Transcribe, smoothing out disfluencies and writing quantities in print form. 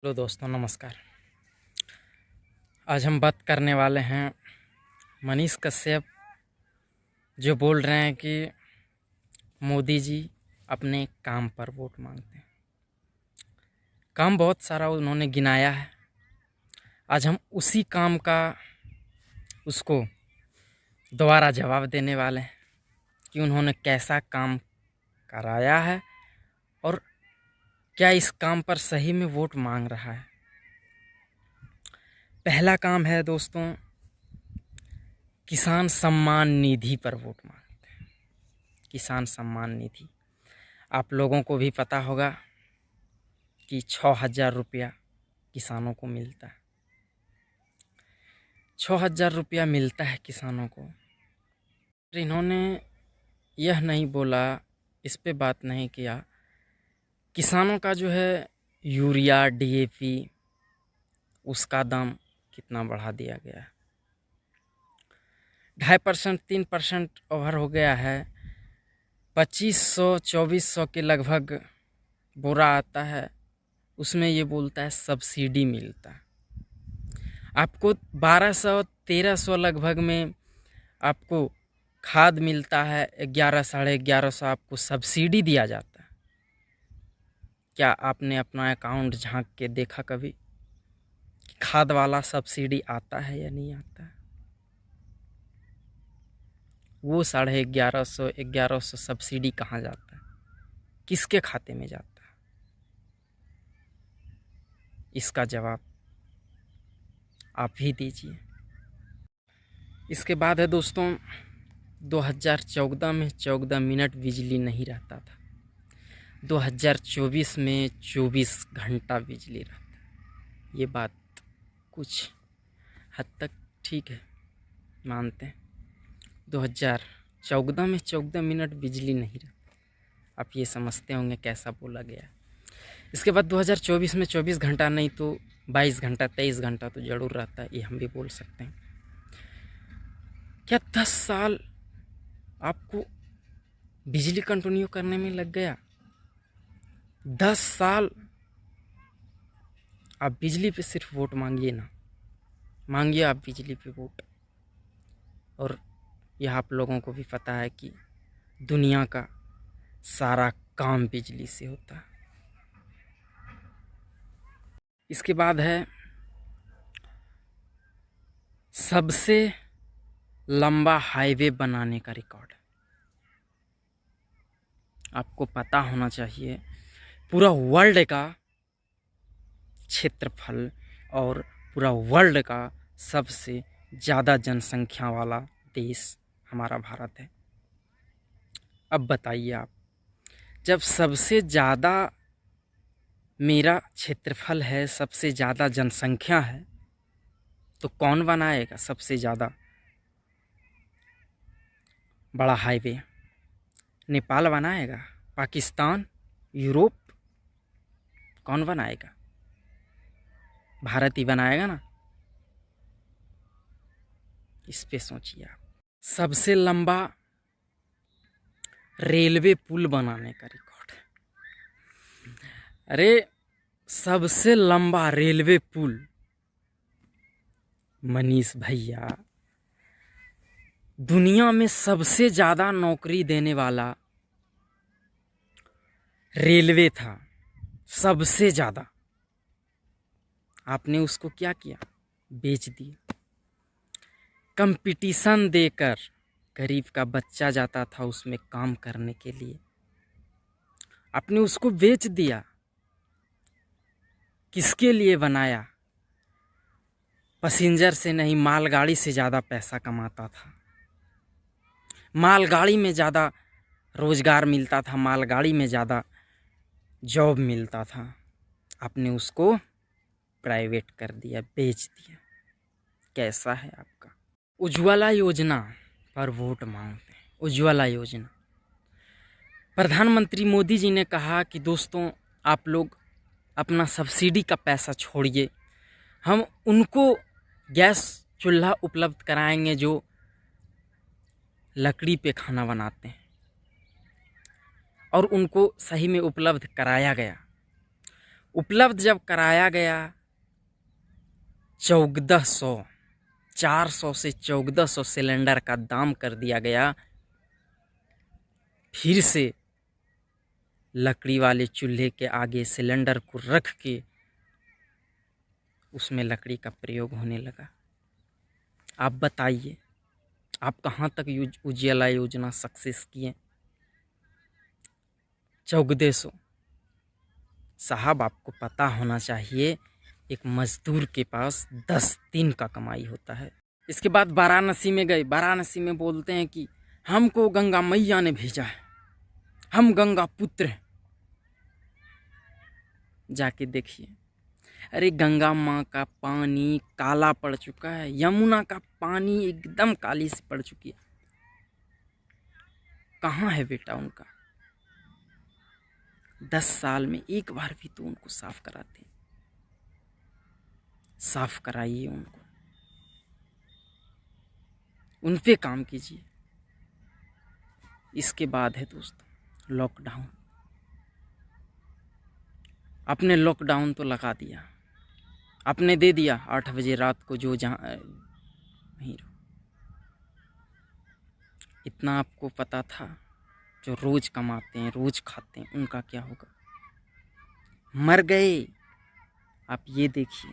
Hello दोस्तों, नमस्कार। आज हम बात करने वाले हैं मनीष कश्यप, जो बोल रहे हैं कि मोदी जी अपने काम पर वोट मांगते हैं। काम बहुत सारा उन्होंने गिनाया है। आज हम उसी काम का उसको दोबारा जवाब देने वाले हैं कि उन्होंने कैसा काम कराया है और क्या इस काम पर सही में वोट मांग रहा है। पहला काम है दोस्तों, किसान सम्मान निधि पर वोट मांगते हैं। किसान सम्मान निधि आप लोगों को भी पता होगा कि 6,000 रुपया किसानों को मिलता है। 6,000 रुपया मिलता है किसानों को। इन्होंने यह नहीं बोला, इस पे बात नहीं किया, किसानों का जो है यूरिया DAP उसका दाम कितना बढ़ा दिया गया है। 2.5% 3% ओवर हो गया है। 2,500-2,400 के लगभग बोरा आता है, उसमें ये बोलता है सब्सिडी मिलता है। आपको 1,200-1,300 लगभग में आपको खाद मिलता है, 1100-1150 आपको सब्सिडी दिया जाता है। क्या आपने अपना अकाउंट झांक के देखा कभी कि खाद वाला सब्सिडी आता है या नहीं आता है? वो 1150-1100 सब्सिडी कहाँ जाता है, किसके खाते में जाता है? इसका जवाब आप ही दीजिए। इसके बाद है दोस्तों, 2014 में 14 मिनट बिजली नहीं रहता था। 2024 में 24 घंटा बिजली रहता है। ये बात कुछ हद तक ठीक है, मानते हैं। 2014 में 14 मिनट बिजली नहीं रहती, आप ये समझते होंगे कैसा बोला गया। इसके बाद 2024 में 24 घंटा नहीं तो 22 घंटा 23 घंटा तो जरूर रहता है, ये हम भी बोल सकते हैं। क्या 10 साल आपको बिजली कंटिन्यू करने में लग गया? 10 साल आप बिजली पे सिर्फ वोट मांगिए ना, मांगिए आप बिजली पे वोट। और यह आप लोगों को भी पता है कि दुनिया का सारा काम बिजली से होता है। इसके बाद है सबसे लंबा हाईवे बनाने का रिकॉर्ड। आपको पता होना चाहिए, पूरा वर्ल्ड का क्षेत्रफल और पूरा वर्ल्ड का सबसे ज़्यादा जनसंख्या वाला देश हमारा भारत है। अब बताइए आप, जब सबसे ज़्यादा मेरा क्षेत्रफल है, सबसे ज़्यादा जनसंख्या है, तो कौन बनाएगा सबसे ज़्यादा बड़ा हाईवे? नेपाल बनाएगा? पाकिस्तान? यूरोप? कौन बनाएगा? भारत ही बनाएगा ना। इस पे सोचिए आप। सबसे लंबा रेलवे पुल बनाने का रिकॉर्ड। अरे सबसे लंबा रेलवे पुल मनीष भैया, दुनिया में सबसे ज़्यादा नौकरी देने वाला रेलवे था, सबसे ज़्यादा। आपने उसको क्या किया? बेच दिया। कंपटीशन देकर गरीब का बच्चा जाता था उसमें काम करने के लिए, आपने उसको बेच दिया। किसके लिए बनाया? पैसेंजर से नहीं, मालगाड़ी से ज़्यादा पैसा कमाता था। मालगाड़ी में ज़्यादा रोज़गार मिलता था, मालगाड़ी में ज़्यादा जॉब मिलता था। आपने उसको प्राइवेट कर दिया, बेच दिया। कैसा है आपका? उज्ज्वला योजना पर वोट मांगते हैं। उज्ज्वला योजना, प्रधानमंत्री मोदी जी ने कहा कि दोस्तों आप लोग अपना सब्सिडी का पैसा छोड़िए, हम उनको गैस चूल्हा उपलब्ध कराएंगे जो लकड़ी पे खाना बनाते हैं, और उनको सही में उपलब्ध कराया गया। उपलब्ध जब कराया गया 1400, 400 से 1400 सिलेंडर का दाम कर दिया गया, फिर से लकड़ी वाले चूल्हे के आगे सिलेंडर को रख के उसमें लकड़ी का प्रयोग होने लगा। आप बताइए, आप कहाँ तक उज्ज्वला योजना सक्सेस किए? 1400। साहब, आपको पता होना चाहिए एक मजदूर के पास 10 दिन का कमाई होता है। इसके बाद वाराणसी में गए। वाराणसी में बोलते हैं कि हमको गंगा मैया ने भेजा है, हम गंगा पुत्र हैं। जाके देखिए, अरे गंगा माँ का पानी काला पड़ चुका है, यमुना का पानी एकदम काली सी पड़ चुकी है। कहाँ है बेटा उनका? 10 साल में एक बार भी तो उनको साफ कराते। साफ कराइए उनको, उन पे काम कीजिए। इसके बाद है दोस्तों लॉकडाउन। आपने लॉकडाउन तो लगा दिया, आपने दे दिया 8 बजे रात को जो जहाँ नहीं रहो। इतना आपको पता था जो रोज कमाते हैं रोज खाते हैं उनका क्या होगा? मर गए। आप ये देखिए,